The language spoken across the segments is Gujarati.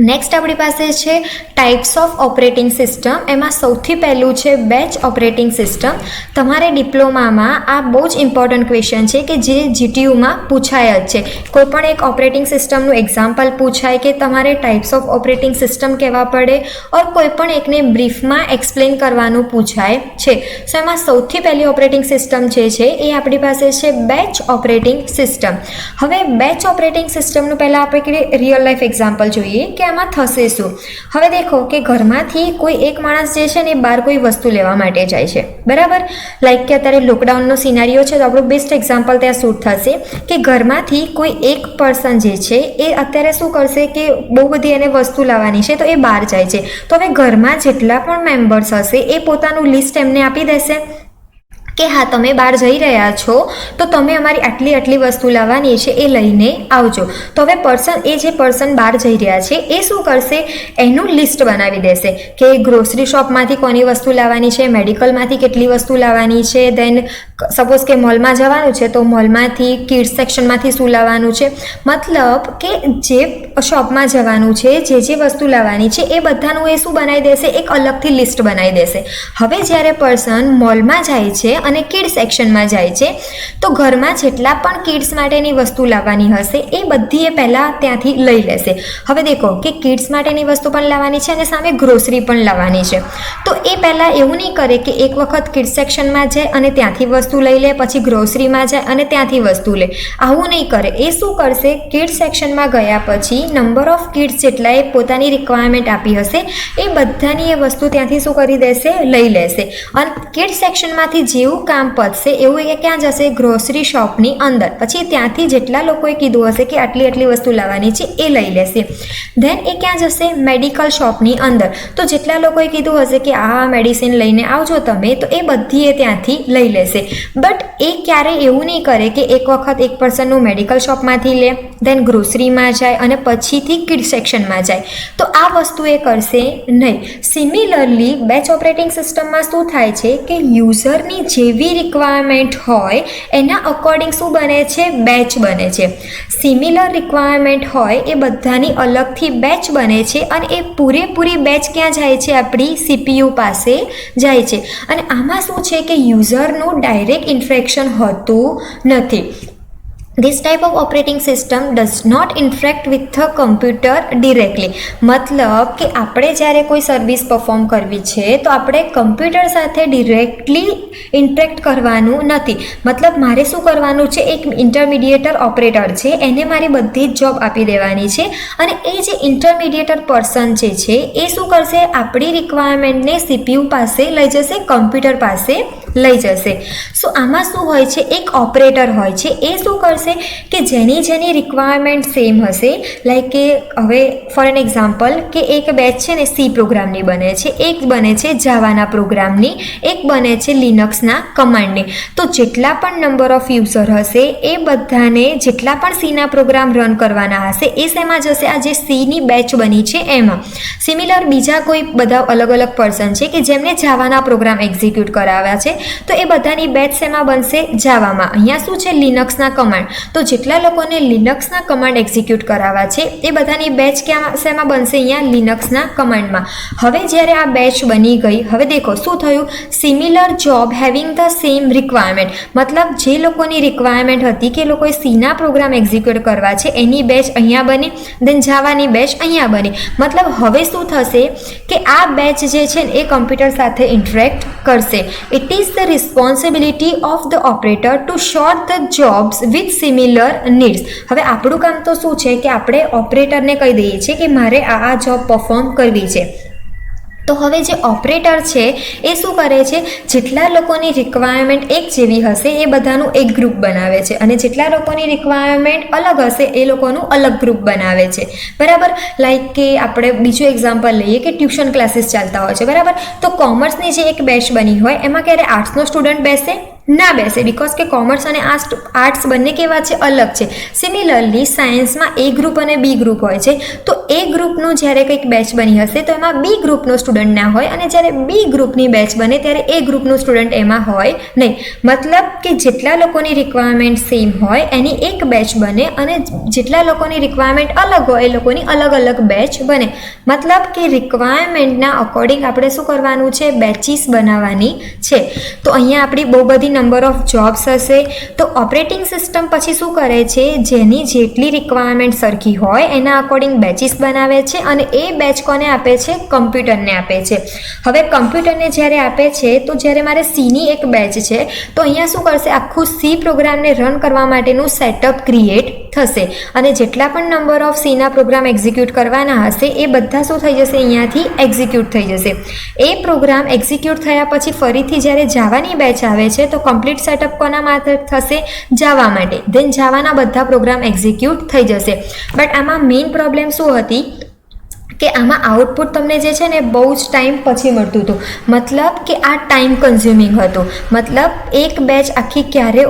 નેક્સ્ટ આપણી પાસે છે ટાઈપ્સ ઓફ ઓપરેટિંગ સિસ્ટમ. એમાં સૌથી પહેલું છે બેચ ઓપરેટિંગ સિસ્ટમ. તમારે ડિપ્લોમામાં આ બહુ જ ઇમ્પોર્ટન્ટ ક્વેશ્ચન છે કે જે જીટીયુમાં પૂછાય જ છે. કોઈ પણ એક ઓપરેટિંગ સિસ્ટમનું એક્ઝામ્પલ પૂછાય કે તમારે ટાઈપ્સ ઓફ ઓપરેટિંગ સિસ્ટમ કહેવા પડે ઓર કોઈ પણ એકને બ્રીફમાં એક્સપ્લેન કરવાનું પૂછાય છે. સો એમાં સૌથી પહેલી ઓપરેટિંગ સિસ્ટમ જે છે એ આપણી પાસે છે બેચ ઓપરેટિંગ સિસ્ટમ. હવે બેચ ઓપરેટિંગ સિસ્ટમનું પહેલાં આપણે રિયલ લાઈફ એક્ઝામ્પલ જોઈએ કે આમાં થશે શું. હવે દેખો કે ઘરમાંથી કોઈ એક માણસ જે છે ને એ બહાર કોઈ વસ્તુ લેવા માટે જાય છે, બરાબર. લાઈક કે અત્યારે લોકડાઉનનો સિનારીઓ છે તો આપણું બેસ્ટ એક્ઝામ્પલ ત્યાં શૂટ થશે કે ઘરમાંથી કોઈ એક પર્સન જે છે એ અત્યારે શું કરશે કે બહુ બધી એને વસ્તુ લાવવાની છે તો એ બહાર જાય છે. તો હવે ઘરમાં જેટલા પણ મેમ્બર્સ હશે એ પોતાનું લિસ્ટ એમને આપી દેશે કે હા તમે બહાર જઈ રહ્યા છો તો તમે અમારી આટલી આટલી વસ્તુ લાવવાની છે એ લઈને આવજો. તો હવે જે પર્સન બહાર જઈ રહ્યા છે એ શું કરશે, એનું લિસ્ટ બનાવી દેશે કે ગ્રોસરી શોપમાંથી કોની વસ્તુ લાવવાની છે, મેડિકલમાંથી કેટલી વસ્તુ લાવવાની છે, દેન સપોઝ કે મોલમાં જવાનું છે તો મોલમાંથી કિડ્સ સેક્શનમાંથી શું લાવવાનું છે. મતલબ કે જે શોપમાં જવાનું છે, જે વસ્તુ લાવવાની છે એ બધાનું એ શું બનાવી દેશે, એક અલગથી લિસ્ટ બનાવી દેશે. હવે જ્યારે પર્સન મોલમાં જાય છે અને કિડ્સ સેક્શનમાં જાય છે તો ઘરમાં જેટલા પણ કિડ્સ માટેની વસ્તુ લાવવાની હશે એ બધી એ પહેલાં ત્યાંથી લઈ લેશે. હવે દેખો કે કિડ્સ માટેની વસ્તુ પણ લાવવાની છે અને સામે ગ્રોસરી પણ લાવવાની છે. તો એ પહેલાં એવું નહીં કરે કે એક વખત કિડ્સ સેક્શનમાં જાય અને ત્યાંથી વસ્તુ લઈ લે, પછી ગ્રોસરીમાં જાય અને ત્યાંથી વસ્તુ લે. આવું નહીં કરે. એ શું કરશે, કિડ્સ સેક્શનમાં ગયા પછી નંબર ઓફ કિડ્સ જેટલાએ પોતાની રિક્વાયરમેન્ટ આપી હશે એ બધાની એ વસ્તુ ત્યાંથી શું કરી દેશે, લઈ લેશે. અને કિડ્સ સેક્શનમાંથી જેવું કામ પતશે એવું એ ક્યાં જશે, ગ્રોસરી શોપની અંદર. પછી ત્યાંથી જેટલા લોકોએ કીધું હશે કે આટલી આટલી વસ્તુ લાવવાની છે એ લઈ લેશે. ધેન એ ક્યાં જશે, મેડિકલ શોપની અંદર. તો જેટલા લોકોએ કીધું હશે કે આ મેડિસિન લઈને આવજો તમે, તો એ બધી એ ત્યાંથી લઈ લેશે. બટ એ ક્યારેય એવું નહીં કરે કે એક વખત એક પર્સનનું મેડિકલ શોપમાંથી લે, ધેન ગ્રોસરીમાં જાય અને પછીથી કિડ સેક્શનમાં જાય. તો આ વસ્તુ એ કરશે નહીં. સિમિલરલી બેચ ઓપરેટિંગ સિસ્ટમમાં શું થાય છે કે યુઝરની જેવી રિક્વાયરમેન્ટ હોય એના અકોર્ડિંગ શું બને છે, બેચ બને છે. સિમિલર રિક્વાયરમેન્ટ હોય એ બધાની અલગથી બેચ બને છે અને એ પૂરેપૂરી બેચ ક્યાં જાય છે, આપણી સીપીયુ પાસે જાય છે. અને આમાં શું છે કે યુઝરનું ડાયરેક્ટ ઇન્ટરેક્શન હોતું નથી. This type of operating system does not interact with the computer directly. મતલબ કે આપણે જ્યારે કોઈ સર્વિસ પરફોર્મ કરવી છે તો આપણે કમ્પ્યુટર સાથે ડિરેક્ટલી ઇન્ટરેક્ટ કરવાનું નથી. મતલબ મારે શું કરવાનું છે, એક ઇન્ટરમીડિયેટર ઓપરેટર છે એને મારી બધી જ જોબ આપી દેવાની છે અને એ જે ઇન્ટરમીડિયેટર પર્સન જે છે એ શું કરશે, આપણી રિક્વાયરમેન્ટને સીપીયુ પાસે લઈ જશે, કમ્પ્યુટર પાસે લઈ જશે. સો આમાં શું હોય છે, એક ઓપરેટર હોય છે. એ શું કરશે કે જેની રિક્વાયરમેન્ટ સેમ હશે, લાઈક કે હવે ફોર એન એક્ઝામ્પલ કે એક બેચ છે ને સી પ્રોગ્રામની બને છે, એક બને છે જાવાના પ્રોગ્રામની, એક બને છે લિનક્સના કમાન્ડની. તો જેટલા પણ નંબર ઓફ યુઝર હશે એ બધાને જેટલા પણ સીના પ્રોગ્રામ રન કરવાના હશે એ શેમાં જશે, આ જે સીની બેચ બની છે એમાં. સિમિલર બીજા કોઈ બધા અલગ અલગ પર્સન છે કે જેમને જાવાના પ્રોગ્રામ એક્ઝિક્યુટ કરાવ્યા છે તો એ બધાની બેચ શેમાં બનશે, જાવામાં. અહીંયા શું છે, લિનક્સના કમાન્ડ. તો જેટલા લોકોને લિનક્સના કમાન્ડ એક્ઝિક્યુટ કરાવવા છે એ બધાની બેચ ક્યાં શેમાં બનશે, અહીંયા લિનક્સના કમાન્ડમાં. હવે જ્યારે આ બેચ બની ગઈ, હવે દેખો શું થયું, similar job having the same requirement. મતલબ જે લોકોની રિક્વાયરમેન્ટ હતી કે લોકોએ સીના પ્રોગ્રામ એક્ઝિક્યુટ કરવા છે એની બેચ અહીંયા બની, દેન જાવાની બેચ અહીંયા બની. મતલબ હવે શું થશે કે આ બેચ જે છે ને એ કમ્પ્યુટર સાથે ઇન્ટરેક્ટ કરશે. It is the responsibility of the operator to sort the jobs with similar needs. હવે આપણું કામ તો શું છે કે આપણે ઓપરેટરને કહી દઈએ છીએ કે મારે આ જોબ પરફોર્મ કરવી છે. તો હવે જે ઓપરેટર છે એ શું કરે છે, જેટલા લોકોની રિક્વાયરમેન્ટ એક જેવી હશે એ બધાનું એક ગ્રુપ બનાવે છે અને જેટલા લોકોની રિક્વાયરમેન્ટ અલગ હશે એ લોકોનું અલગ ગ્રુપ બનાવે છે. બરાબર. લાઈક કે આપણે બીજું એક્ઝામ્પલ લઈએ કે ટ્યુશન ક્લાસીસ ચાલતા હોય છે, બરાબર. તો કોમર્સની જે એક બેચ બની હોય એમાં ક્યારે આર્ટ્સનો સ્ટુડન્ટ બેસે ના બેસે, બિકોઝ કે કોમર્સ અને આર્ટ્સ બંને કેવા છે, અલગ છે. સિમિલરલી સાયન્સમાં એ ગ્રુપ અને બી ગ્રુપ હોય છે. તો એ ગ્રુપનું જ્યારે કંઈક બેચ બની હશે તો એમાં બી ગ્રુપનો સ્ટુડન્ટ ના હોય, અને જ્યારે બી ગ્રુપની બેચ બને ત્યારે એ ગ્રુપનું સ્ટુડન્ટ એમાં હોય નહીં. મતલબ કે જેટલા લોકોની રિક્વાયરમેન્ટ સેમ હોય એની એક બેચ બને, અને જેટલા લોકોની રિક્વાયરમેન્ટ અલગ હોય એ લોકોની અલગ અલગ બેચ બને. મતલબ કે રિક્વાયરમેન્ટના અકોર્ડિંગ આપણે શું કરવાનું છે, બેચીસ બનાવવાની છે. તો અહીંયા આપણી બહુ બધી નંબર ઓફ જોબ્સ હશે. તો ઓપરેટિંગ સિસ્ટમ પછી શું કરે છે, જેની જેટલી રિક્વાયરમેન્ટ સરખી હોય એના અકોર્ડિંગ બેચીસ બનાવે છે, અને એ બેચ કોને આપે છે, કમ્પ્યુટરને આપે છે. હવે કમ્પ્યુટરને જ્યારે આપે છે તો જ્યારે મારે સીની એક બેચ છે તો અહીંયા શું કરશે, આખું સી પ્રોગ્રામને રન કરવા માટેનું સેટઅપ ક્રિએટ થશે, અને જેટલા પણ નંબર ઓફ સીના પ્રોગ્રામ એક્ઝિક્યુટ કરવાના હશે એ બધા શું થઈ જશે, અહીંયાથી એક્ઝિક્યુટ થઈ જશે. એ પ્રોગ્રામ એક્ઝિક્યુટ થયા પછી ફરીથી જ્યારે જાવાની બેચ આવે છે તો કમ્પ્લીટ સેટઅપ કોના માટે થશે, જાવા માટે. ધેન જાવાના બધા પ્રોગ્રામ એક્ઝિક્યુટ થઈ જશે. બટ આમાં મેઇન પ્રોબ્લેમ શું હતી કે આમાં આઉટપુટ તમને જે છે ને બહુ જ ટાઈમ પછી મળતું હતું. મતલબ કે આ ટાઈમ કન્ઝ્યુમિંગ હતું. મતલબ એક બેચ આખી ક્યારે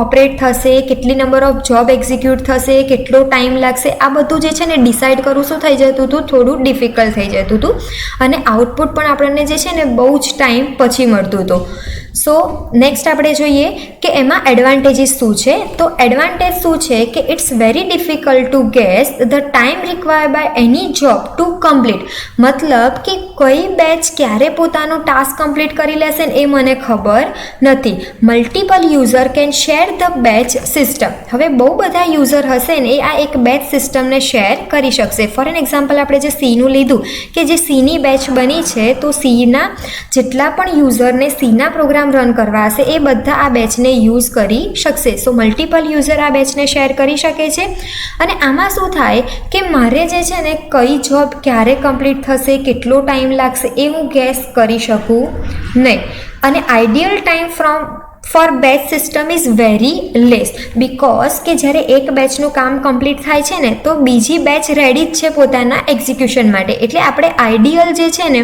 ઓપરેટ થશે, કેટલી નંબર ઓફ જોબ એક્ઝિક્યુટ થશે, કેટલો ટાઈમ લાગશે, આ બધું જે છે ને ડિસાઇડ કરવું શું થઈ જતું હતું, થોડું ડિફિકલ્ટ થઈ જતું હતું, અને આઉટપુટ પણ આપણને જે છે ને બહુ જ ટાઈમ પછી મળતું હતું. સો નેક્સ્ટ આપણે જોઈએ કે એમાં એડવાન્ટેજીસ શું છે. તો એડવાન્ટેજ શું છે કે it's very difficult to guess the time required by any job to complete. મતલબ કે કઈ બેચ ક્યારે પોતાનું ટાસ્ક કમ્પ્લીટ કરી લેશે ને એ મને ખબર નથી. Multiple user can share the batch system. હવે બહુ બધા યુઝર હશે ને એ આ એક બેચ સિસ્ટમને શેર કરી શકશે. ફોર એન એક્ઝામ્પલ આપણે જે સીનું લીધું કે જે સીની બેચ બની છે તો સીના જેટલા પણ યુઝરને સીના પ્રોગ્રામ રન કરવા હશે એ બધા આ બેચને યુઝ કરી શકશે. સો મલ્ટિપલ યુઝર આ બેચને શેર કરી શકે છે. અને આમાં શું થાય કે મારે જે છે ને કઈ જોબ ક્યારે કમ્પ્લીટ થશે, કેટલો ટાઈમ લાગશે એ હું ગેસ કરી શકું નહીં. અને ideal time for batch system is very less, because કે જ્યારે એક બેચનું કામ કમ્પ્લીટ થાય છે ને તો બીજી બેચ રેડી જ છે પોતાના એક્ઝિક્યુશન માટે. એટલે આપણે આઈડિયલ જે છે ને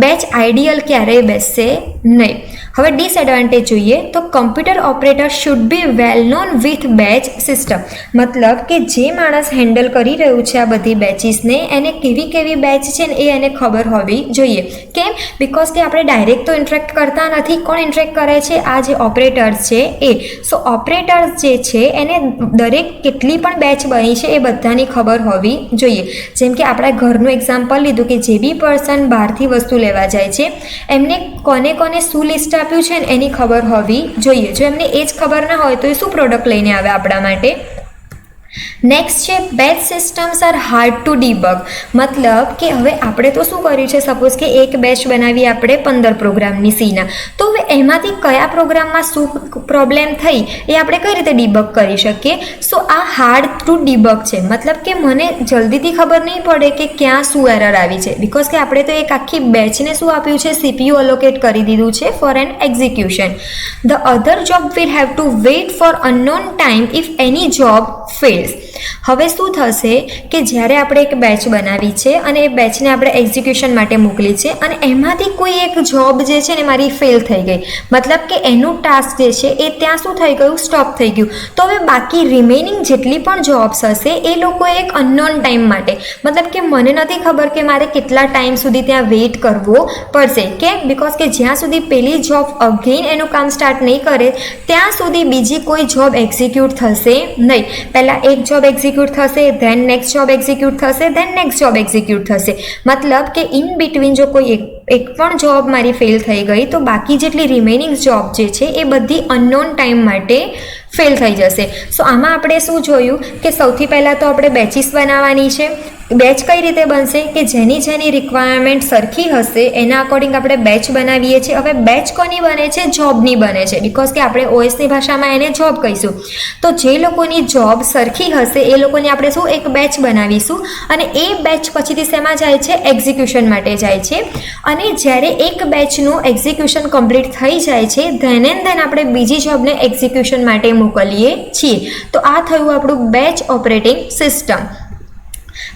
બેચ આઈડિયલ ક્યારેય બેસશે નહીં. હવે ડિસએડવાન્ટેજ જોઈએ તો computer operator should be well known with batch system. મતલબ કે જે માણસ હેન્ડલ કરી રહ્યું છે આ બધી બેચીસને એને કેવી કેવી બેચ છે ને એ એને ખબર હોવી જોઈએ. કેમ? બિકોઝ કે આપણે ડાયરેક્ટ તો ઇન્ટરેક્ટ કરતા નથી. કોણ ઇન્ટરેક્ટ કરે છે? આ જે ઓપરેટર્સ છે એ. સો ઓપરેટર્સ જે છે એને દરેક કેટલી પણ બેચ બની છે એ બધાની ખબર હોવી જોઈએ. જેમ કે આપણા ઘરનું એક્ઝામ્પલ લીધું કે જે બી પર્સન બહારથી વસ્તુ લેવા જાય છે એમને કોને કોને શું લિસ્ટ આપ્યું છે ને એની ખબર હોવી જોઈએ. જો એમને એ જ ખબર ના હોય તો એ શું પ્રોડક્ટ લઈને આવે આપણા માટે. નેક્સ્ટ છે batch systems are hard to debug. મતલબ કે હવે આપણે તો શું કર્યું છે, સપોઝ કે એક બેચ બનાવી આપણે 15 પ્રોગ્રામની સીના, તો હવે એમાંથી કયા પ્રોગ્રામમાં શું પ્રોબ્લેમ થઈ એ આપણે કઈ રીતે ડીબગ કરી શકીએ. સો આ હાર્ડ ટુ ડીબગ છે. મતલબ કે મને જલ્દીથી ખબર નહીં પડે કે ક્યાં શું એરર આવી છે, બિકોઝ કે આપણે તો એક આખી બેચને શું આપ્યું છે, CPU અલોકેટ કરી દીધું છે for an execution. The other job will have to wait for unknown time if any job fails. હવે શું થશે કે જ્યારે આપણે એક બેચ બનાવી છે અને એ બેચને આપણે એક્ઝિક્યુશન માટે મોકલી છે અને એમાંથી કોઈ એક જોબ જે છે ને મારી ફેલ થઈ ગઈ. મતલબ કે એનું ટાસ્ક જે છે એ ત્યાં શું થઈ ગયું, સ્ટોપ થઈ ગયું. તો હવે બાકી રિમેનિંગ જેટલી પણ જોબ્સ હશે એ લોકો એક અનનોન ટાઈમ માટે, મતલબ કે મને નથી ખબર કે મારે કેટલા ટાઈમ સુધી ત્યાં વેઇટ કરવો પડશે. કેમ? બિકોઝ કે જ્યાં સુધી પેલી જોબ અગેન એનું કામ સ્ટાર્ટ નહીં કરે ત્યાં સુધી બીજી કોઈ જોબ એક્ઝિક્યુટ થશે નહીં. પહેલાં એક જોબ એક્ઝિક્યુટ થશે, ધેન નેક્સ્ટ જોબ એક્ઝિક્યુટ થશે, ધેન નેક્સ્ટ જોબ એક્ઝિક્યુટ થશે. મતલબ કે ઇન બિટવીન જો કોઈ એક પણ જોબ મારી ફેલ થઈ ગઈ તો બાકી જેટલી રિમેનિંગ જોબ જે છે એ બધી અનનોન ટાઈમ માટે ફેલ થઈ જશે. સો આમાં આપણે શું જોયું કે સૌથી પહેલાં તો આપણે બેચીસ બનાવવાની છે. બેચ કઈ રીતે બનશે કે જેની રિક્વાયરમેન્ટ સરખી હશે એના અકોર્ડિંગ આપણે બેચ બનાવીએ છીએ. હવે બેચ કોની બને છે? જોબની બને છે, બિકોઝ કે આપણે ઓએસની ભાષામાં એને જોબ કહીશું. તો જે લોકોની જોબ સરખી હશે એ લોકોની આપણે શું એક બેચ બનાવીશું અને એ બેચ પછીથી શેમાં જાય છે? એક્ઝિક્યુશન માટે જાય છે. અને જ્યારે એક બેચનું એક્ઝિક્યુશન કમ્પ્લીટ થઈ જાય છે ધેન એન્ડ ધેન આપણે બીજી જોબને એક્ઝિક્યુશન માટે મોકલીએ છીએ. તો આ થયું આપણું બેચ ઓપરેટિંગ સિસ્ટમ.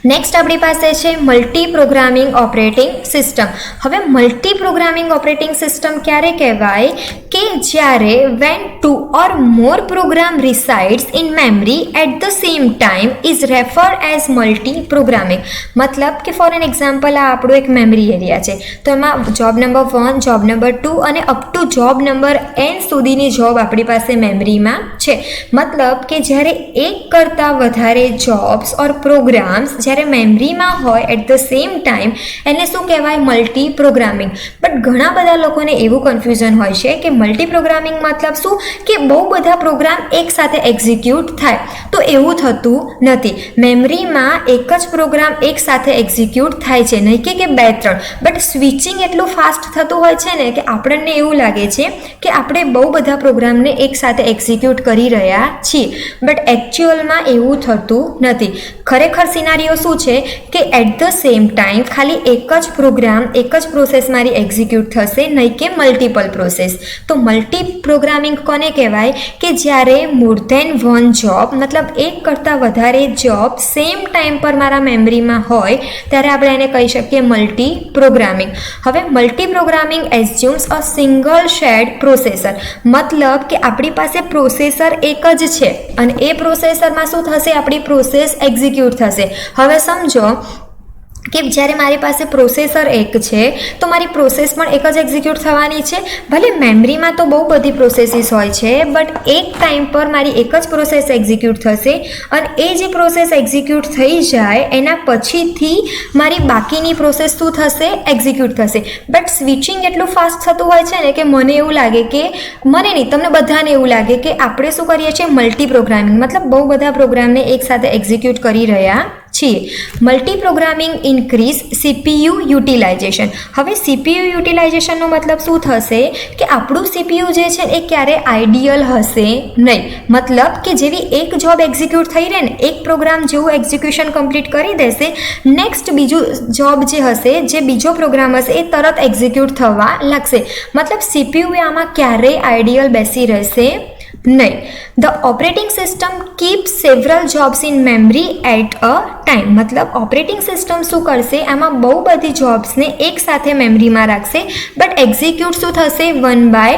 નેક્સ્ટ આપણી પાસે છે મલ્ટી પ્રોગ્રામિંગ ઓપરેટિંગ સિસ્ટમ. હવે મલ્ટી પ્રોગ્રામિંગ ઓપરેટિંગ સિસ્ટમ ક્યારે કહેવાય કે જ્યારે when two or more program resides in memory at the same time is referred as multi-programming. મતલબ કે ફોર એન એક્ઝામ્પલ આ આપણું એક મેમરી એરિયા છે, તો એમાં જોબ નંબર 1, જોબ નંબર 2 અને up to job number n સુધીની જોબ આપણી પાસે મેમરીમાં છે. મતલબ કે જ્યારે એક કરતાં વધારે જોબ્સ ઓર પ્રોગ્રામ્સ જ્યારે મેમરીમાં હોય એટ ધ સેમ ટાઈમ એને શું કહેવાય? Multi programming. બટ ઘણા બધા લોકોને એવું કન્ફ્યુઝન હોય છે કે મલ્ટી પ્રોગ્રામિંગ મતલબ શું, કે બહુ બધા પ્રોગ્રામ એકસાથે એક્ઝિક્યુટ થાય. તો એવું થતું નથી. મેમરીમાં એક જ પ્રોગ્રામ એકસાથે એક્ઝિક્યુટ થાય છે, નહીં કે 2-3. બટ સ્વિચિંગ એટલું ફાસ્ટ થતું હોય છે ને કે આપણને એવું લાગે છે કે આપણે બહુ બધા પ્રોગ્રામને એકસાથે એક્ઝિક્યુટ કરી રહ્યા છીએ. બટ એકચ્યુઅલમાં એવું થતું નથી. ખરેખર સિનારીઓ શું છે કે એટ ધ સેમ ટાઈમ ખાલી એક જ પ્રોગ્રામ એક જ પ્રોસેસ મારી એક્ઝિક્યુટ થશે, નહીં કે મલ્ટિપલ પ્રોસેસ. તો મલ્ટી પ્રોગ્રામિંગ કોને કહેવાય? કે જ્યારે મોર ધેન વન જોબ, મતલબ એક કરતાં વધારે જોબ સેમ ટાઈમ પર મારા મેમરીમાં હોય ત્યારે આપણે એને કહી શકીએ મલ્ટી પ્રોગ્રામિંગ. હવે multi programming assumes a single shared processor. મતલબ કે આપણી પાસે પ્રોસેસર એક જ છે અને એ પ્રોસેસરમાં શું થશે? આપણી પ્રોસેસ એક્ઝિક્યુટ થશે. હવે સમજો કે જ્યારે મારી પાસે પ્રોસેસર એક છે તો મારી પ્રોસેસ પણ એક જ એક્ઝિક્યુટ થવાની છે. ભલે મેમરીમાં તો બહુ બધી પ્રોસેસીસ હોય છે, બટ એક ટાઈમ પર મારી એક જ પ્રોસેસ એક્ઝિક્યુટ થશે અને એ જે પ્રોસેસ એક્ઝિક્યુટ થઈ જાય એના પછીથી મારી બાકીની પ્રોસેસ શું થશે? એક્ઝિક્યુટ થશે. બટ સ્વિચિંગ એટલું ફાસ્ટ થતું હોય છે ને કે મને એવું લાગે કે, મને નહીં, તમને બધાને એવું લાગે કે આપણે શું કરીએ છીએ? મલ્ટી પ્રોગ્રામિંગ, મતલબ બહુ બધા પ્રોગ્રામને એકસાથે એક્ઝિક્યુટ કરી રહ્યા છીએ. Multiprogramming increase CPU utilisation. હવે CPU યુટિલાઇઝેશનનો મતલબ શું થશે? કે આપણું CPU જે છે એ ક્યારે આઈડિયલ હશે નહીં. મતલબ કે જેવી એક જોબ એક્ઝિક્યુટ થઈ રહે ને, એક પ્રોગ્રામ જેવું એક્ઝિક્યુશન કમ્પ્લીટ કરી દેશે, નેક્સ્ટ બીજું જોબ જે હશે, જે બીજો પ્રોગ્રામ હશે એ તરત એક્ઝિક્યુટ થવા લાગશે. મતલબ CPU આમાં ક્યારેય આઈડિયલ બેસી રહેશે નહીં. The operating system keep several jobs in memory at a time. મતલબ ઓપરેટિંગ સિસ્ટમ શું કરશે? આમાં બહુ બધી જોબ્સને એક સાથે મેમરીમાં રાખશે, બટ એક્ઝિક્યુટ શું થશે? 1 by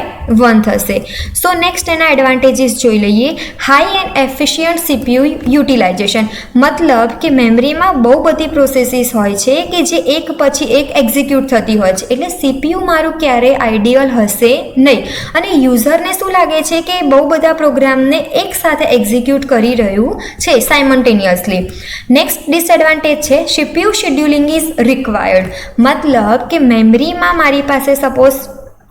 1 થશે. સો નેક્સ્ટ એના એડવાન્ટેજીસ જોઈ લઈએ. High and efficient CPU utilisation. મતલબ કે મેમરીમાં બહુ બધી પ્રોસેસીસ હોય છે કે જે એક પછી એક એક્ઝિક્યુટ થતી હોય છે, એટલે CPU મારું ક્યારેય આઈડિયલ હશે નહીં. અને યુઝરને શું લાગે છે કે બહુ બધા પ્રોગ્રામને એક સાથે એક્ઝિક્યુટ કરી રહ્યું છે સાયમલ્ટેનિયસલી. નેક્સ્ટ ડિસએડવાન્ટેજ છે CPU શેડ્યુલિંગ ઇઝ રિક્વાયર્ડ. મતલબ કે મેમરીમાં મારી પાસે સપોઝ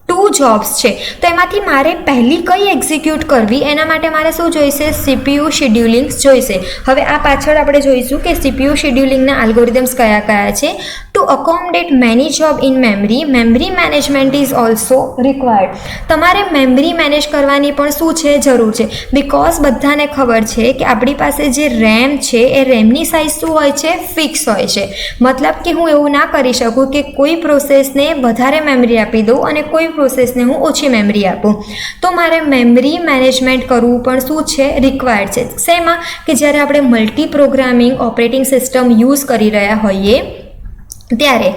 2 જોબ્સ છે, તો એમાંથી મારે પહેલી કઈ એક્ઝિક્યુટ કરવી એના માટે મારે શું જોઈશે? CPU શેડ્યુલિંગ જોઈશે. હવે આ પાછળ આપણે જોઈશું કે CPU શેડ્યુલિંગના આલ્ગોરિધમ્સ કયા કયા છે. To accommodate many job in memory, memory management is also required. તમારે મેમરી મેનેજ કરવાની પણ શું છે? જરૂર છે. બિકોઝ બધાને ખબર છે કે આપણી પાસે જે રેમ છે એ રેમની સાઇઝ શું હોય છે? ફિક્સ હોય છે. મતલબ કે હું એવું ના કરી શકું કે કોઈ પ્રોસેસને વધારે મેમરી આપી દઉં અને કોઈ પ્રોસેસને હું ઓછી મેમરી આપું. તો મારે મેમરી મેનેજમેન્ટ કરવું પણ શું છે? રિક્વાયર્ડ છે. શેમાં? કે જ્યારે આપણે multi programming operating system use કરી રહ્યા હોઈએ ત્યારે.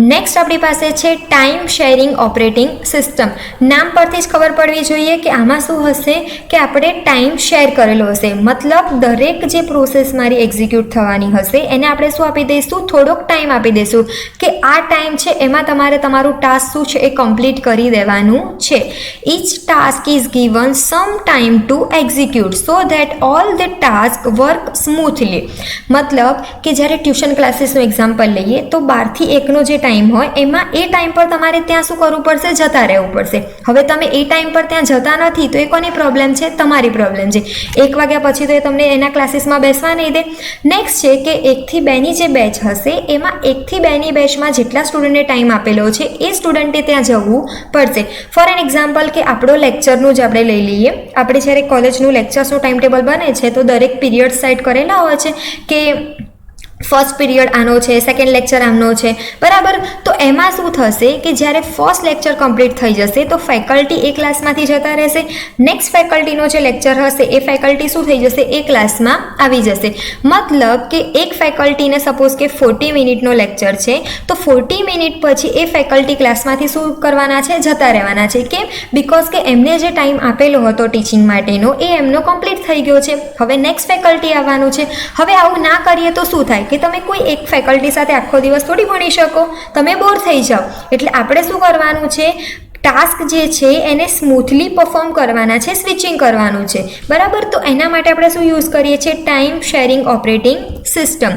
નેક્સ્ટ આપણી પાસે છે ટાઈમ શેરિંગ ઓપરેટિંગ સિસ્ટમ. નામ પરથી જ ખબર પડવી જોઈએ કે આમાં શું હશે? કે આપણે ટાઈમ શેર કરેલો હશે. મતલબ દરેક જે પ્રોસેસ મારી એક્ઝિક્યુટ થવાની હશે એને આપણે શું આપી દઈશું? થોડોક ટાઈમ આપી દઈશું કે આ ટાઈમ છે એમાં તમારે તમારું ટાસ્ક શું છે એ કમ્પ્લીટ કરી દેવાનું છે. Each task is given some time to execute so that all the task work smoothly. મતલબ કે જ્યારે ટ્યુશન ક્લાસીસનું એક્ઝામ્પલ લઈએ તો 12 થી 1નો જે ટાઈમ હોય એમાં એ ટાઈમ પર તમારે ત્યાં શું કરવું પડશે? જતા રહેવું પડશે. હવે તમે એ ટાઈમ પર ત્યાં જતા નથી તો એ કોની પ્રોબ્લેમ છે? તમારી પ્રોબ્લેમ છે. 1 વાગ્યા પછી તો એ તમને એના ક્લાસીસમાં બેસવા નહીં દે. નેક્સ્ટ છે કે 1 થી 2ની જે બેચ હશે એમાં 1 થી 2ની બેચમાં જેટલા સ્ટુડન્ટને ટાઈમ આપેલો છે એ સ્ટુડન્ટે ત્યાં જવું પડશે. ફોર એન એક્ઝામ્પલ કે આપણો લેક્ચરનું જ આપણે લઈ લઈએ. આપણે જ્યારે કોલેજનું લેક્ચર્સનું ટાઈમ ટેબલ બને છે તો દરેક પીરિયડ સેટ કરેલા હોય છે કે ફર્સ્ટ પીરિયડ આનો છે, સેકન્ડ લેક્ચર આમનો છે, બરાબર. તો એમાં શું થશે કે જ્યારે ફર્સ્ટ લેક્ચર કમ્પ્લીટ થઈ જશે તો ફેકલ્ટી એ ક્લાસમાંથી જતા રહેશે. નેક્સ્ટ ફેકલ્ટીનો જે લેક્ચર હશે એ ફેકલ્ટી શું થઈ જશે, એ ક્લાસમાં આવી જશે. મતલબ કે એક ફેકલ્ટીને સપોઝ કે 40 મિનિટનો લેક્ચર છે તો 40 મિનિટ પછી એ ફેકલ્ટી ક્લાસમાંથી શું કરવાના છે, જતા રહેવાના છે. કેમ? બિકોઝ કે એમને જે ટાઈમ આપેલો હતો ટીચિંગ માટેનો એ એમનો કમ્પ્લીટ થઈ ગયો છે. હવે નેક્સ્ટ ફેકલ્ટી આવવાનું છે. હવે આવું ના કરીએ તો શું થાય કે તમે કોઈ એક ફેકલ્ટી સાથે આખો દિવસ થોડી ભણી શકો, તમે બોર થઈ જાઓ. એટલે આપણે શું કરવાનું છે, ટાસ્ક જે છે એને સ્મૂથલી પરફોર્મ કરવાના છે, સ્વિચિંગ કરવાનું છે, બરાબર. તો એના માટે આપણે શું યુઝ કરીએ છીએ, time sharing operating system.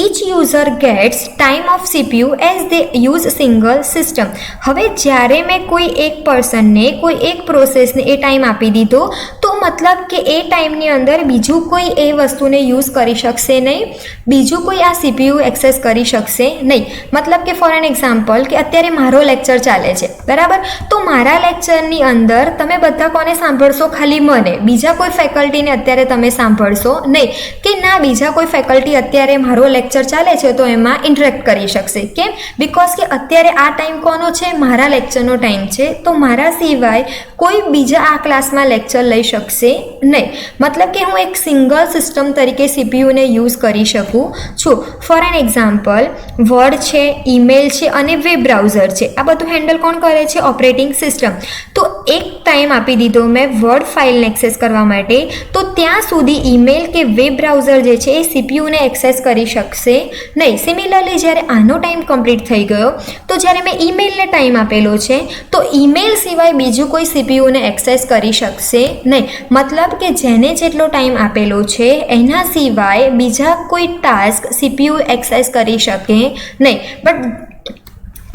Each user gets time of CPU as they use single system. હવે જ્યારે મેં કોઈ એક પર્સનને કોઈ એક પ્રોસેસને એ ટાઈમ આપી દીધો તો મતલબ કે એ ટાઈમની અંદર બીજું કોઈ એ વસ્તુને યુઝ કરી શકશે નહીં, બીજું કોઈ આ CPU એક્સેસ કરી શકશે નહીં. મતલબ કે ફોર એન એક્ઝામ્પલ કે અત્યારે મારો લેક્ચર ચાલે છે, બરાબર. તો મારા લેક્ચરની અંદર તમે બધા કોને સાંભળશો, ખાલી મને, બીજા કોઈ ફેકલ્ટીને અત્યારે તમે સાંભળશો નહીં. કે ના, બીજા કોઈ ફેકલ્ટી અત્યારે મારો લેક્ચર ચાલે છે તો એમાં ઇન્ટરેક્ટ કરી શકશે. કેમ? બિકોઝ કે અત્યારે આ ટાઈમ કોનો છે, મારા લેક્ચરનો ટાઈમ છે. તો મારા સિવાય કોઈ બીજા આ ક્લાસમાં લેક્ચર લઈ શકશે નહીં. મતલબ કે હું એક સિંગલ સિસ્ટમ તરીકે CPUને યુઝ કરી શકું છું. ફોર એન એક્ઝામ્પલ, વર્ડ છે, ઈમેલ છે અને વેબ બ્રાઉઝર છે, આ બધું હેન્ડલ કોણ કરે છે, ઓપરેટિંગ સિસ્ટમ. તો એક ટાઈમ આપી દીધો મેં વર્ડ ફાઇલને એક્સેસ કરવા માટે, તો ત્યાં સુધી ઈમેલ કે વેબ બ્રાઉઝર જે છે એ CPUને એક્સેસ કરી શકશે નહીં. સિમિલરલી જ્યારે આનો ટાઈમ કમ્પ્લીટ થઈ ગયો તો જ્યારે મેં ઈમેલને ટાઈમ આપેલો છે તો ઈમેલ સિવાય બીજું કોઈ CPUને એક્સેસ કરી શકશે નહીં. મતલબ કે જેને જેટલો ટાઈમ આપેલો છે એના સિવાય બીજા કોઈ ટાસ્ક CPU એક્સેસ કરી શકે નહીં. બટ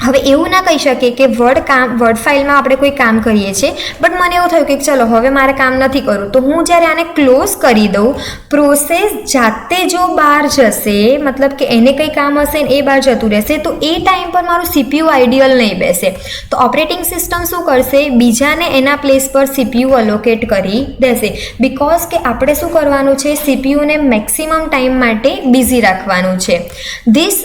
હવે એવું ના કહી શકીએ કે વર્ડ ફાઇલમાં આપણે કોઈ કામ કરીએ છીએ બટ મને એવું થયું કે ચલો હવે મારે કામ નથી કરવું, તો હું જ્યારે આને ક્લોઝ કરી દઉં, પ્રોસેસ જાતે જો બહાર જશે, મતલબ કે એને કંઈ કામ હશે ને એ બહાર જતું રહેશે, તો એ ટાઈમ પર મારું CPU આઈડિયલ નહીં બેસે. તો ઓપરેટિંગ સિસ્ટમ શું કરશે, બીજાને એના પ્લેસ પર CPU અલોકેટ કરી દેશે. બિકોઝ કે આપણે શું કરવાનું છે, CPUને મેક્સિમમ ટાઈમ માટે બિઝી રાખવાનું છે. This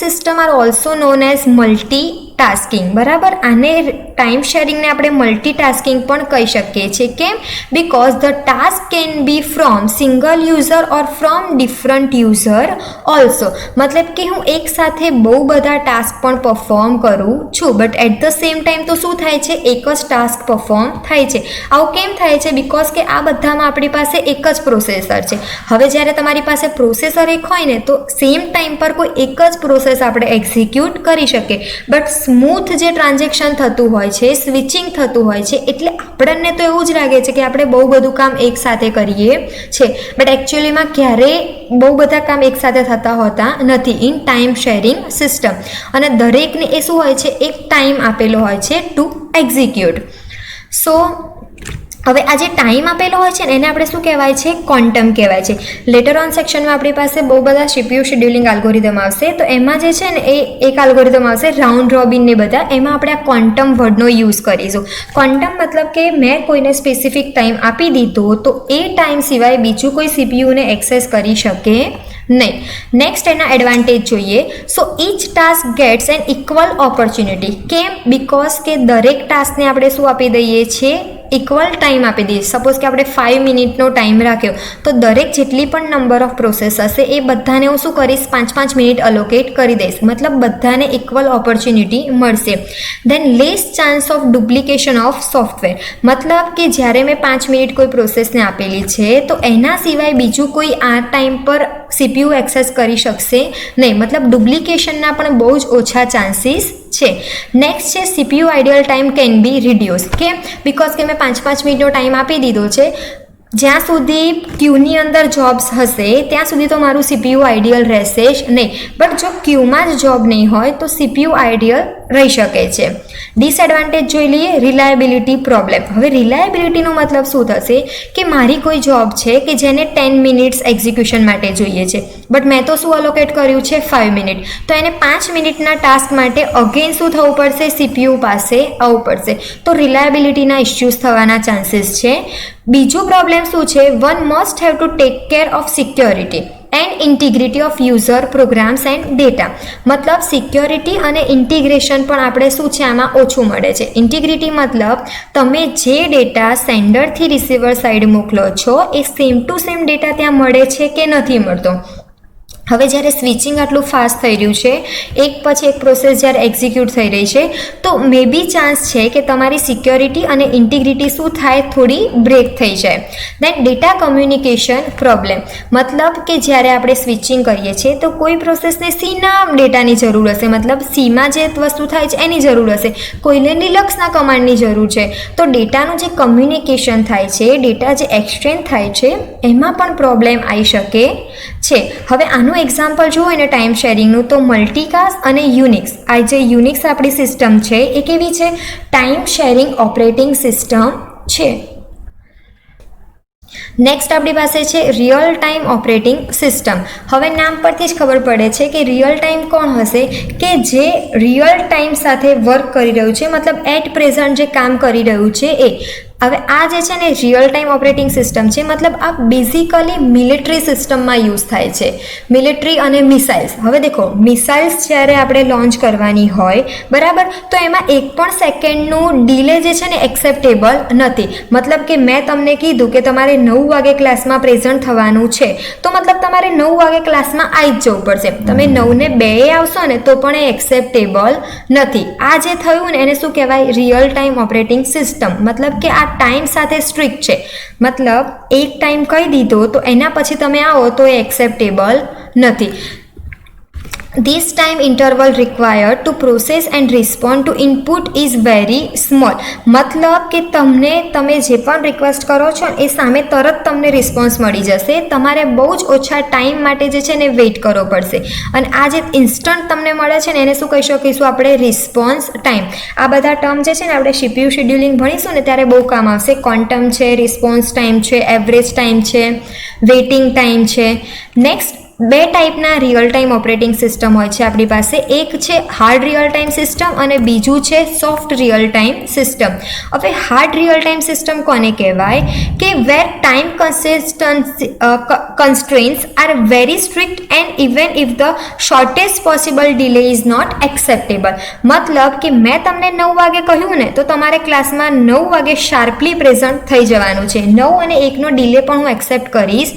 system are also known as multitasking, બરાબર. આને ટાઈમ શેરિંગને આપણે મલ્ટીટાસ્કિંગ પણ કહી શકીએ છીએ. કેમ? Because the task can be from single user or from different user also. મતલબ કે હું એક સાથે બહુ બધા ટાસ્ક પણ પરફોર્મ કરું છું but at the same time તો શું થાય છે, એક જ ટાસ્ક પરફોર્મ થાય છે. આવું કેમ થાય છે? બિકોઝ કે આ બધામાં આપણી પાસે એક જ પ્રોસેસર છે. હવે જ્યારે તમારી પાસે પ્રોસેસર એક હોય ને તો સેમ ટાઈમ પર કોઈ એક જ પ્રોસેસ આપણે એક્ઝિક્યુટ કરી શકીએ. બટ સ્મૂથ જે ટ્રાન્ઝેક્શન થતું હોય છે, સ્વિચિંગ થતું હોય છે, એટલે આપણને તો એવું જ લાગે છે કે આપણે બહુ બધું કામ એકસાથે કરીએ છે બટ એકચ્યુઅલીમાં ક્યારેય બહુ બધા કામ એકસાથે થતા હોતા નથી ઇન ટાઈમ શેરિંગ સિસ્ટમ. અને દરેકને એ શું હોય છે, એક ટાઈમ આપેલો હોય છે ટુ એક્ઝિક્યુટ. સો હવે આ જે ટાઈમ આપેલો હોય છે ને એને આપણે શું કહેવાય છે, ક્વોન્ટમ કહેવાય છે. લેટર ઓન સેક્શનમાં આપણી પાસે બહુ બધા CPU શેડ્યુલિંગ આલ્ગોરિધમ આવશે, તો એમાં જે છે ને એ એક આલ્ગોરિધમ આવશે રાઉન્ડ રોબિન ને બધા, એમાં આપણે આ ક્વોન્ટમ વર્ડનો યુઝ કરીશું. ક્વોન્ટમ મતલબ કે મેં કોઈને સ્પેસિફિક ટાઈમ આપી દીધો તો એ ટાઈમ સિવાય બીજું કોઈ CPUને એક્સેસ કરી શકે નહીં. નેક્સ્ટ એના એડવાન્ટેજ જોઈએ. So each task gets an equal opportunity. કેમ? બિકોઝ કે દરેક ટાસ્કને આપણે શું આપી દઈએ છીએ, ઇક્વલ ટાઈમ આપી દઈએ. સપોઝ કે આપણે 5 મિનિટનો ટાઈમ રાખ્યો તો દરેક જેટલી પણ નંબર ઓફ પ્રોસેસ હશે એ બધાને હું શું કરીશ, 5-5 મિનિટ અલોકેટ કરી દઈશ. મતલબ બધાને ઇક્વલ ઓપોર્ચ્યુનિટી મળશે. Then less chance of duplication of software. મતલબ કે જ્યારે મેં 5 મિનિટ કોઈ પ્રોસેસને આપેલી છે તો એના સિવાય બીજું કોઈ આ ટાઈમ પર CPU એક્સેસ કરી શકશે નહીં. મતલબ ડુપ્લિકેશનના પણ બહુ જ ઓછા ચાન્સીસ છે. નેક્સ્ટ છે CPU ideal time can be reduce. કેમ? બિકોઝ કે મેં 5-5 મિનિટનો ટાઈમ આપી દીધો છે, જ્યાં સુધી ક્યુની અંદર જોબ્સ હશે ત્યાં સુધી તો મારું CPU આઈડિયલ રહેશે જ નહીં. બટ જો ક્યુમાં જ જોબ નહીં હોય તો CPU આઈડિયલ રહી શકે છે. ડિસએડવાન્ટેજ જોઈ લઈએ, રિલાયબિલિટી પ્રોબ્લેમ. હવે રિલાયબિલિટીનો મતલબ શું થશે કે મારી કોઈ જોબ છે કે જેને 10 મિનિટ્સ એક્ઝિક્યુશન માટે જોઈએ છે બટ મેં તો શું અલોકેટ કર્યું છે 5 મિનિટ, તો એને 5 મિનિટના ટાસ્ક માટે અગેન શું થવું પડશે, CPU પાસે આવવું પડશે. તો રિલાયબિલિટીના ઇશ્યુઝ થવાના ચાન્સીસ છે. બીજો પ્રોબ્લેમ શું છે, one must have to take care of security. And integrity of user programs and data. મતલબ સિક્યોરિટી અને ઇન્ટિગ્રેશન પણ આપણે શું છે આમાં ઓછું મળે છે. ઇન્ટિગ્રિટી મતલબ તમે જે ડેટા સેન્ડરથી રિસીવર સાઈડ મોકલો છો એ સેમ ટુ સેમ ડેટા ત્યાં મળે છે કે નથી મળતો. હવે જ્યારે સ્વિચિંગ આટલું ફાસ્ટ થઈ રહ્યું છે, એક પછી એક પ્રોસેસ જ્યારે એક્ઝિક્યુટ થઈ રહી છે, તો મે બી ચાન્સ છે કે તમારી સિક્યોરિટી અને ઇન્ટિગ્રિટી શું થાય, થોડી બ્રેક થઈ જાય. દેન ડેટા કમ્યુનિકેશન પ્રોબ્લેમ. મતલબ કે જ્યારે આપણે સ્વિચિંગ કરીએ છીએ તો કોઈ પ્રોસેસને સીના ડેટાની જરૂર હશે, મતલબ સીમાં જે વસ્તુ થાય છે એની જરૂર હશે, કોઈને લિનક્સના કમાન્ડની જરૂર છે. તો ડેટાનું જે કમ્યુનિકેશન થાય છે, ડેટા જે એક્સચેન્જ થાય છે, એમાં પણ પ્રોબ્લેમ આવી શકે છે. હવે આનું એક્ઝામ્પલ જુઓ ને ટાઈમ શેરિંગનું, તો મલ્ટીકાસ્ટ અને યુનિક્સ. આ જે યુનિક્સ આપણી સિસ્ટમ છે એ કેવી છે? ટાઈમ શેરિંગ ઓપરેટિંગ સિસ્ટમ છે. નેક્સ્ટ આપણી પાસે છે રિયલ ટાઈમ ઓપરેટિંગ સિસ્ટમ. હવે નામ પરથી જ ખબર પડે છે કે રિયલ ટાઈમ કોણ હશે, કે જે રિયલ ટાઈમ સાથે વર્ક કરી રહ્યું છે, મતલબ એટ પ્રેઝન્ટ જે કામ કરી રહ્યું છે એ. હવે આ જે છે ને રિયલ ટાઈમ ઓપરેટિંગ સિસ્ટમ છે, મતલબ આ બેઝિકલી મિલિટરી સિસ્ટમમાં યુઝ થાય છે, મિલિટરી અને મિસાઇલ્સ. હવે દેખો, મિસાઇલ્સ જ્યારે આપણે લોન્ચ કરવાની હોય બરાબર, તો એમાં એક પણ સેકન્ડનું ડિલે જે છે ને એક્સેપ્ટેબલ નથી. મતલબ કે મેં તમને કીધું કે તમારે 9 વાગે ક્લાસમાં પ્રેઝન્ટ થવાનું છે, તો મતલબ તમારે 9 વાગે ક્લાસમાં આવી જ જવું પડશે. તમે 9:02 આવશો ને તો પણ એ એક્સેપ્ટેબલ નથી. આ જે થયું ને એને શું કહેવાય? Real time operating system. મતલબ કે આ ટાઈમ સાથે સ્ટ્રિક્ટ છે, મતલબ એક ટાઈમ કહી દીધો તો એના પછી તમે આવો તો એ એક્સેપ્ટેબલ નથી. This time interval required to process and respond to input is very small. મતલબ કે તમે જે પણ રિક્વેસ્ટ કરો છો એ સામે તરત તમને રિસ્પોન્સ મળી જશે. તમારે બહુ જ ઓછા ટાઈમ માટે જે છે ને વેઇટ કરવો પડશે. અને આ જે ઇન્સ્ટન્ટ તમને મળે છે ને એને શું કહી શકીશું આપણે? Response time. આ બધા ટર્મ જે છે ને આપણે CPU શેડ્યુલિંગ ભણીશું ને ત્યારે બહુ કામ આવશે. ક્વોન્ટમ છે, રિસ્પોન્સ ટાઈમ છે, એવરેજ ટાઈમ છે, વેઇટિંગ ટાઈમ છે. નેક્સ્ટ, 2 ટાઈપના રિયલ ટાઈમ ઓપરેટિંગ સિસ્ટમ હોય છે આપણી પાસે. એક છે હાર્ડ રિયલ ટાઈમ સિસ્ટમ અને બીજું છે સોફ્ટ રિયલ ટાઈમ સિસ્ટમ. હવે હાર્ડ રિયલ ટાઈમ સિસ્ટમ કોને કહેવાય? કે વેર time constraints are very strict and even if the shortest possible delay is not acceptable. મતલબ કે મેં તમને 9 વાગે કહ્યું ને તો તમારે ક્લાસમાં 9 વાગે શાર્પલી પ્રેઝન્ટ થઈ જવાનું છે. 9 અને 1નો ડિલે પણ હું એક્સેપ્ટ કરીશ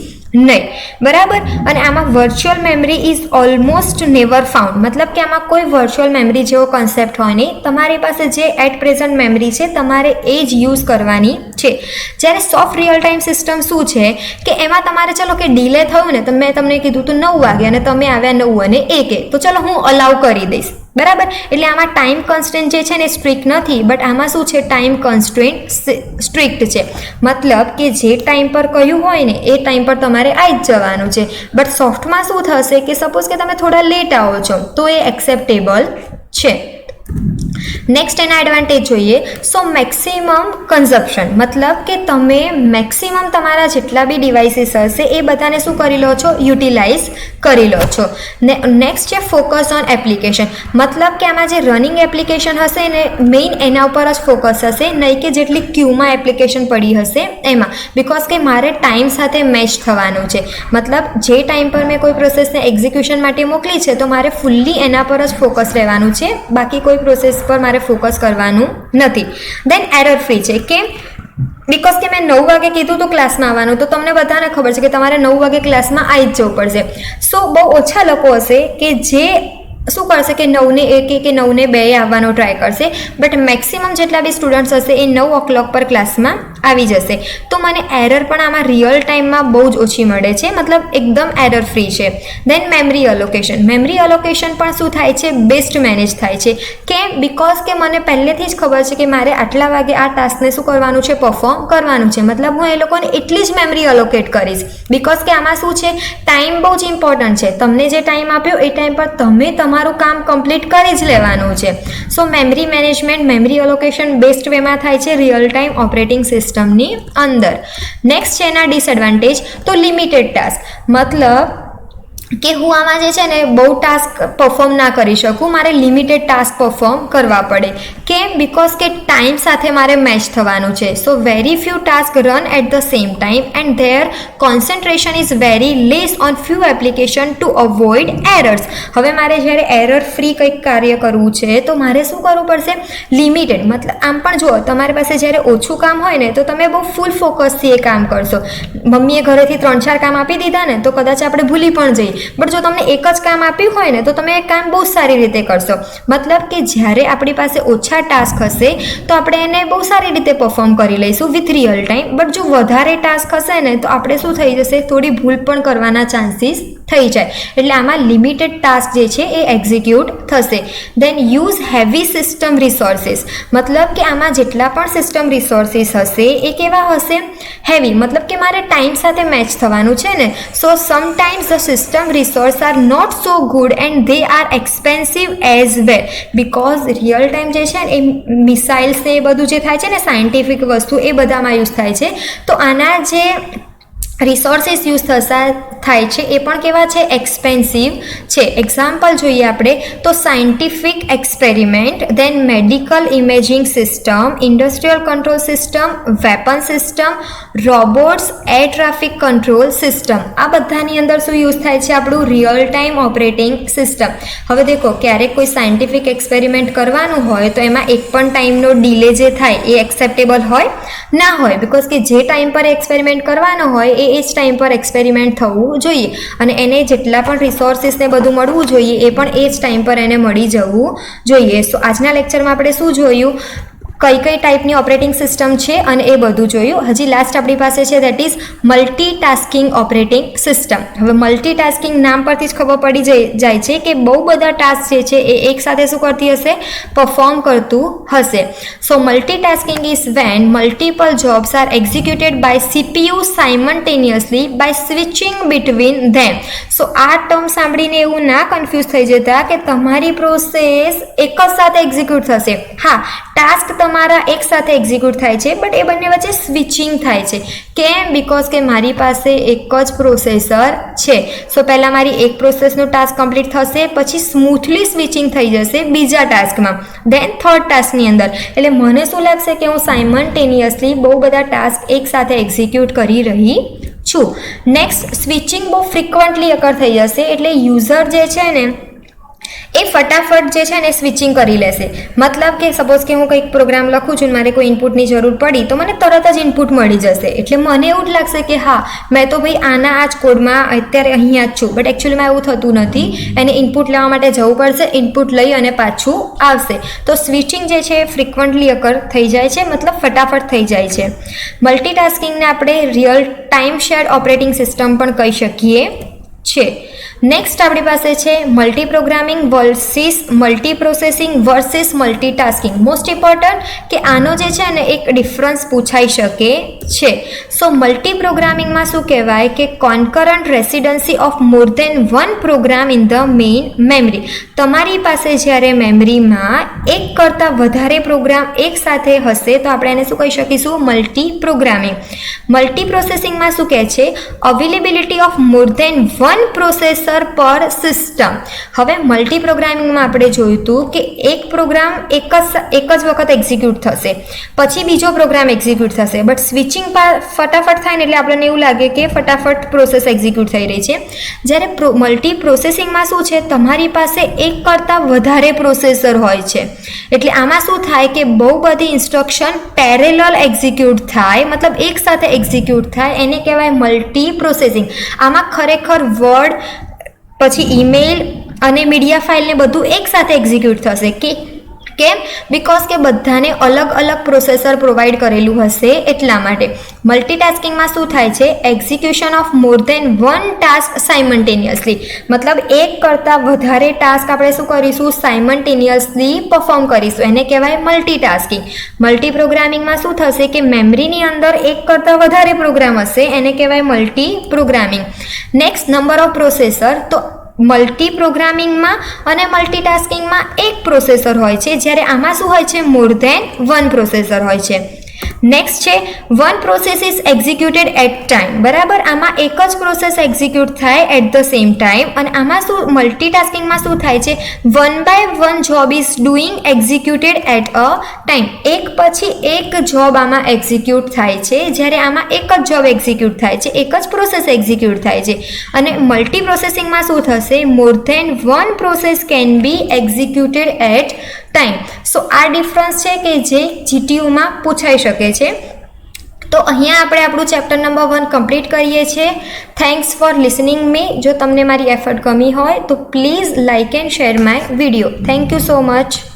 નહીં, બરાબર. અને આમાં virtual memory is almost never found. મતલબ કે આમાં કોઈ વર્ચ્યુઅલ મેમરી જેવો કોન્સેપ્ટ હોય નહીં. તમારી પાસે જે એટ પ્રેઝન્ટ મેમરી છે તમારે એ જ યુઝ કરવાની છે. જ્યારે સોફ્ટ રિયલ ટાઈમ સિસ્ટમ શું છે કે એમાં તમારે ચલો કે ડિલે થયું ને, તો મેં તમને કીધું તો 9 વાગે અને તમે આવ્યા 9 અને 1, તો ચલો હું અલાઉ કરી દઈશ, બરાબર. એટલે આમાં ટાઈમ કન્સ્ટ્રેન્ટ જે છે ને સ્ટ્રિક્ટ નથી, બટ આમાં શું છે? ટાઈમ કન્સ્ટ્રેન્ટ સ્ટ્રિક્ટ છે. મતલબ કે જે ટાઈમ પર કહ્યું હોય ને એ ટાઈમ પર તમારે આવી જ જવાનું છે. બટ સોફ્ટમાં શું થશે કે સપોઝ કે તમે થોડા લેટ આવો છો તો એ એક્સેપ્ટેબલ છે. નેક્સ્ટ એના એડવાન્ટેજ જોઈએ. સો મેક્સિમમ કન્ઝપ્શન, મતલબ કે તમે મેક્સિમમ તમારા જેટલા બી ડિવાઇસીસ હશે એ બધાને શું કરી લો છો? યુટિલાઇઝ કરી લો છો. નેક્સ્ટ છે ફોકસ ઓન એપ્લિકેશન. મતલબ કે આમાં જે રનિંગ એપ્લિકેશન હશે ને મેઇન એના ઉપર જ ફોકસ હશે, નહીં કે જેટલી ક્યુમાં એપ્લિકેશન પડી હશે એમાં. બિકોઝ કે મારે ટાઈમ સાથે મેચ થવાનું છે. મતલબ જે ટાઈમ પર મેં કોઈ પ્રોસેસને એક્ઝિક્યુશન માટે મોકલી છે તો મારે ફૂલ્લી એના પર જ ફોકસ રહેવાનું છે, બાકી કોઈ પ્રોસેસ પર મારે ફોકસ કરવાનું નથી. દેન એરર ફ્રી છે. કેમ? બિકોઝ કે મેં 9 વાગે કીધું તો ક્લાસમાં આવવાનું, તો તમને બધાને ખબર છે કે તમારે 9 વાગે ક્લાસમાં આવી જ જવું પડશે. સો બહુ ઓછા લોકો હશે કે જે શું કરશે કે 9:01 કે 9:02 આવવાનો ટ્રાય કરશે, બટ મેક્સિમમ જેટલા બી સ્ટુડન્ટ્સ હશે એ 9 o'clock પર ક્લાસમાં આવી જશે. તો મને એરર પણ આમાં રિયલ ટાઈમમાં બહુ જ ઓછી મળે છે, મતલબ એકદમ એરર ફ્રી છે. દેન મેમરી અલોકેશન. મેમરી અલોકેશન પણ શું થાય છે? બેસ્ટ મેનેજ થાય છે. કેમ? બિકોઝ કે મને પહેલેથી જ ખબર છે કે મારે આટલા વાગે આ ટાસ્કને શું કરવાનું છે? પરફોર્મ કરવાનું છે. મતલબ હું એ લોકોને એટલી જ મેમરી અલોકેટ કરીશ. બિકોઝ કે આમાં શું છે? ટાઈમ બહુ જ ઇમ્પોર્ટન્ટ છે. તમને જે ટાઈમ આપ્યો એ ટાઈમ પર તમે તમારું કામ કમ્પ્લીટ કરી જ લેવાનું છે. So memory management, memory allocation best વેમાં થાય છે રિયલ ટાઈમ ઓપરેટિંગ સિસ્ટમની અંદર. નેક્સ્ટ છે એના ડિસએડવાન્ટેજ, તો લિમિટેડ ટાસ્ક. મતલબ કે હું આમાં જે છે ને બહુ ટાસ્ક પરફોર્મ ના કરી શકું, મારે લિમિટેડ ટાસ્ક પરફોર્મ કરવા પડે. કેમ? બિકોઝ કે ટાઈમ સાથે મારે મેચ થવાનું છે. So very few task run at the same time and their concentration is very less on few application to avoid errors. હવે મારે જ્યારે એરર ફ્રી કંઈક કાર્ય કરવું છે તો મારે શું કરવું પડશે? લિમિટેડ. મતલબ આમ પણ જુઓ, તમારી પાસે જ્યારે ઓછું કામ હોય ને તો તમે બહુ ફૂલ ફોકસથી એ કામ કરશો. મમ્મીએ ઘરેથી 3-4 કામ આપી દીધા ને તો કદાચ આપણે ભૂલી પણ જઈએ, બટ જો તમને એક જ કામ આપ્યું હોય ને તો તમે એ કામ બહુ સારી રીતે કરશો. મતલબ કે જ્યારે આપણી પાસે ઓછા ટાસ્ક હશે તો આપણે એને બહુ સારી રીતે પરફોર્મ કરી લઈશું વિથ રિયલ ટાઈમ. બટ જો વધારે ટાસ્ક હશે ને તો આપણે શું થઈ જશે? થોડી ભૂલ પણ કરવાના ચાન્સીસ થઈ જાય. એટલે આમાં લિમિટેડ ટાસ્ક જે છે એ એક્ઝિક્યુટ થશે. દેન યુઝ હેવી સિસ્ટમ રિસોર્સિસ. મતલબ કે આમાં જેટલા પણ સિસ્ટમ રિસોર્સિસ હશે એ કેવા હશે? હેવી. મતલબ કે મારે ટાઈમ સાથે મેચ થવાનું છે ને. So sometimes the system resource are not so good and they are expensive as well. Because real time જે છે ને એ મિસાઇલ્સ ને એ બધું જે થાય છે ને સાયન્ટિફિક વસ્તુ એ બધામાં યુઝ થાય છે. તો આના જે રિસોર્સિસ યુઝ થાય છે એ પણ કેવા છે? એક્સપેન્સિવ છે. એક્ઝામ્પલ જોઈએ આપણે તો scientific experiment, then medical imaging system, industrial control system, weapon system, robots, air traffic control system. આ બધાની અંદર શું યુઝ થાય છે? આપણું રિયલ ટાઈમ ઓપરેટિંગ સિસ્ટમ. હવે દેખો, ક્યારેક કોઈ સાયન્ટિફિક એક્સપેરિમેન્ટ કરવાનું હોય તો એમાં એક પણ ટાઈમનો ડિલે જે થાય એ એક્સેપ્ટેબલ હોય ના હોય. બિકોઝ કે જે ટાઈમ પર એક્સપેરિમેન્ટ કરવાનો હોય એ જ ટાઈમ પર એક્સપેરિમેન્ટ થવું જોઈએ અને એને જેટલા પણ રિસોર્સિસને બધું મળવું જોઈએ એ પણ એ જ ટાઈમ પર એને મળી જવું જોઈએ. સો આજના લેક્ચરમાં આપણે શું જોયું? કઈ કઈ ટાઈપની ઓપરેટિંગ સિસ્ટમ છે અને એ બધું જોયું. હજી લાસ્ટ આપણી પાસે છે that is multitasking operating system. હવે મલ્ટીટાસ્કિંગ નામ પરથી જ ખબર પડી જાય છે કે બહુ બધા ટાસ્ક જે છે એ એક સાથે શું કરતી હશે? પરફોર્મ કરતું હશે. So multitasking is when multiple jobs are executed by CPU simultaneously by switching between them. So આ ટર્મ સાંભળીને એવું ના કન્ફ્યુઝ થઈ જતા કે તમારી પ્રોસેસ એક જ સાથે એક્ઝિક્યુટ થશે. હા, ટાસ્ક તમારા એક સાથે એક્ઝિક્યુટ થાય છે બટ એ બંને વચ્ચે સ્વિચિંગ થાય છે. કેમ? બિકોઝ કે મારી પાસે એક જ પ્રોસેસર છે. સો પહેલાં મારી એક પ્રોસેસનું ટાસ્ક કમ્પ્લીટ થશે, પછી સ્મૂથલી સ્વિચિંગ થઈ જશે બીજા ટાસ્કમાં, દેન થર્ડ ટાસ્કની અંદર. એટલે મને શું લાગશે કે હું સાયમલ્ટેનિયસલી બહુ બધા ટાસ્ક એક સાથે એક્ઝિક્યુટ કરી રહી છું. નેક્સ્ટ, સ્વિચિંગ બહુ ફ્રિકવન્ટલી અકર થઈ જશે. એટલે યુઝર જે છે ને એ ફટાફટ જે છે ને સ્વિચિંગ કરી લેશે. મતલબ કે સપોઝ કે હું કંઈક પ્રોગ્રામ લખું છું ને મારે કોઈ ઇનપુટની જરૂર પડી તો મને તરત જ ઇનપુટ મળી જશે. એટલે મને એવું જ લાગશે કે હા, મેં તો ભાઈ આના આ જ કોડમાં અત્યારે અહીંયા જ છું. બટ એકચ્યુઅલીમાં એવું થતું નથી. એને ઇનપુટ લેવા માટે જવું પડશે, ઇનપુટ લઈ અને પાછું આવશે. તો સ્વિચિંગ જે છે એ ફ્રિકવન્ટલી અકર થઈ જાય છે, મતલબ ફટાફટ થઈ જાય છે. મલ્ટીટાસ્કિંગને આપણે real time shared operating system પણ કહી શકીએ છે. નેક્સ્ટ આપણી પાસે છે multiprogramming versus multiprocessing versus multitasking. Most important કે આનો જે છે ને એક ડિફરન્સ પૂછાઈ શકે છે. સો મલ્ટીપ્રોગ્રામિંગમાં શું કહેવાય કે concurrent residency of more than one program in the main memory. તમારી પાસે જ્યારે મેમરીમાં એક કરતાં વધારે પ્રોગ્રામ એક સાથે હશે તો આપણે એને શું કહી શકીશું? મલ્ટીપ્રોગ્રામિંગ. મલ્ટીપ્રોસેસિંગમાં શું કહે છે? Availability of more than one processor પર સિસ્ટમ. હવે મલ્ટીપ્રોગ્રામિંગમાં આપણે જોયું હતું કે એક પ્રોગ્રામ એક જ વખત એક્ઝિક્યુટ થશે, પછી બીજો પ્રોગ્રામ એક્ઝિક્યુટ થશે. બટ સ્વિચિંગ ફટાફટ થાય ને એટલે આપણને એવું લાગે કે ફટાફટ પ્રોસેસ એક્ઝિક્યુટ થઈ રહી છે. જ્યારે મલ્ટીપ્રોસેસિંગમાં શું છે? તમારી પાસે એક કરતાં વધારે પ્રોસેસર હોય છે. એટલે આમાં શું થાય કે બહુ બધી ઇન્સ્ટ્રક્શન પેરેલલ એક્ઝિક્યુટ થાય, મતલબ એક સાથે એક્ઝિક્યુટ થાય, એને કહેવાય મલ્ટીપ્રોસેસિંગ. આમાં ખરેખર વર્ડ, પછી ઈમેલ અને મીડિયા ફાઇલને બધું એક સાથે એક્ઝિક્યુટ થશે. કેમ? બિકોઝ કે બધાને અલગ અલગ પ્રોસેસર પ્રોવાઈડ કરેલું હશે એટલા માટે. મલ્ટીટાસ્કિંગમાં શું થાય છે? Execution of more than one task simultaneously. મતલબ એક કરતાં વધારે ટાસ્ક આપણે શું કરીશું? સાયમલ્ટેનિયસલી પરફોર્મ કરીશું. એને કહેવાય મલ્ટીટાસ્કિંગ. મલ્ટીપ્રોગ્રામિંગમાં શું થશે કે મેમરીની અંદર એક કરતાં વધારે પ્રોગ્રામ હશે, એને કહેવાય multiprogramming. Next, number of processor. તો મલ્ટીપ્રોગ્રામિંગમાં અને મલ્ટીટાસ્કિંગમાં એક પ્રોસેસર હોય છે, જ્યારે આમાં શું હોય છે? મોર દેન વન પ્રોસેસર હોય છે. નેક્સ્ટ છે one process is executed at time. બરાબર, આમાં એક જ પ્રોસેસ એક્ઝિક્યુટ થાય એટ ધ સેમ ટાઈમ. અને આમાં શું મલ્ટીટાસ્કિંગમાં શું થાય છે, one by one job is doing executed at a time. એક પછી એક જોબ આમાં એક્ઝિક્યુટ થાય છે, જ્યારે આમાં એક જ જોબ એક્ઝિક્યુટ થાય છે, એક જ પ્રોસેસ એક્ઝિક્યુટ થાય છે. અને મલ્ટી પ્રોસેસિંગમાં શું થશે, more than one process can be executed at time. So આ ડિફરન્સ છે કે જે જીટીયુમાં પૂછાઈ શકે છે. તો અહીંયા આપણે આપણું ચેપ્ટર નંબર 1 કમ્પ્લીટ કરીએ છીએ. થેન્ક્સ ફોર લિસનિંગ મી. જો તમને મારી એફર્ટ ગમી હોય તો please like and share my video. Thank you so much.